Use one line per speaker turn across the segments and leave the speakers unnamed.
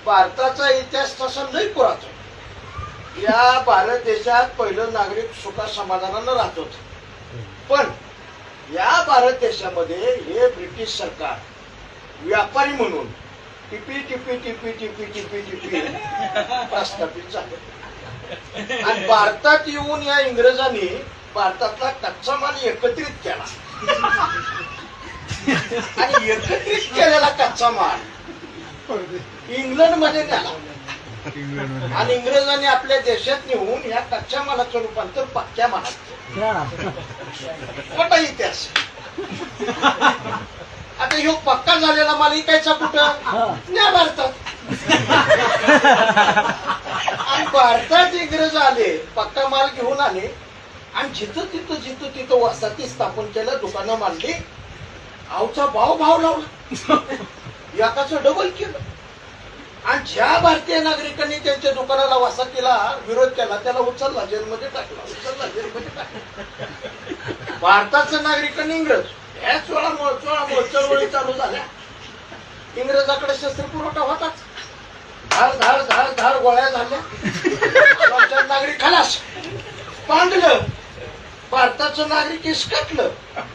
भारताचा इतिहास तसा लई पुरातन. या भारत देशात पहिलं नागरिक सुखा समाधानानं राहत होत. पण या भारत देशामध्ये हे ब्रिटिश सरकार व्यापारी म्हणून टिपी टिपी टिपी टिपी टिपी टिपी प्रस्थापित झाले. आणि भारतात येऊन या इंग्रजांनी भारतातला कच्चा माल एकत्रित केला आणि एकत्रित केलेला कच्चा माल इंग्लंड मध्ये नेला आणि इंग्रजांनी आपल्या देशात नेऊन या कच्च्या मालाचं रूपांतर पक्क्या मालात. मोठा इतिहास. आता ह्यो पक्का झालेला माल इकायचा कुठं? न्या भारतात. आणि भारतात इंग्रज आले, पक्का माल घेऊन आले आणि जिथं तिथं वसाहती स्थापन केलं, दुकानं मांडली, आवचा भाव लावला, एकाचं डबल केलं. आणि ज्या भारतीय नागरिकांनी त्यांच्या दुकानाला वसाहतीला विरोध केला त्याला उचलला, जेलमध्ये टाकला. भारताच्या नागरिकांनी इंग्रज या चोळामुळे चळवळी चालू झाल्या. इंग्रजाकडे शस्त्र पुरवठा होताच. धार गोळ्या झाल्या. नागरिक खलास. पांगलं. भारताचं नागरिक इसकटलं,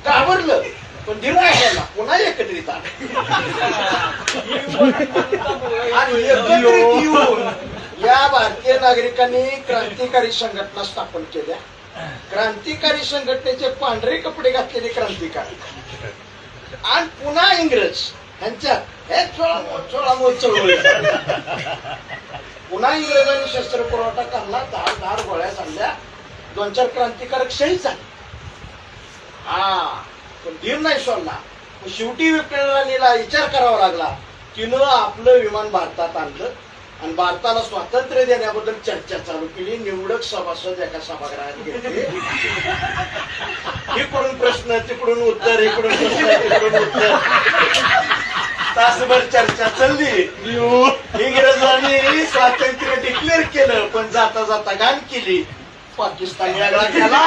घाबरलं, पण निर्णय घ्यायला पुन्हा एकत्रित आलं. आणि एकत्रित येऊन या भारतीय नागरिकांनी क्रांतिकारी संघटना स्थापन केल्या. क्रांतिकारी संघटनेचे पांढरे कपडे घातलेले क्रांतिकारी आणि पुन्हा इंग्रज यांच्यात हे चोळामोळ चळवळी. पुन्हा इंग्रजांनी शस्त्र पुरवठा करला, धार गोळ्या झाल्या, 2-4 क्रांतिकारक शहीद झाले. पण धीर नाही सोडला. शेवटी विक्रांतीला विचार करावा लागला. तिनं आपलं विमान भारतात आणलं आणि भारताला स्वातंत्र्य देण्याबद्दल चर्चा चालू केली. निवडक सभासद एका सभागृहात घेतले. इकडून प्रश्न, तिकडून उत्तर, इकडून प्रश्न, तिकडून उत्तर. तासभर चर्चा चालली. इंग्रजांनी स्वातंत्र्य डिक्लेअर केलं, पण जाता जाता घाण केली. पाकिस्तान वेगळा केला.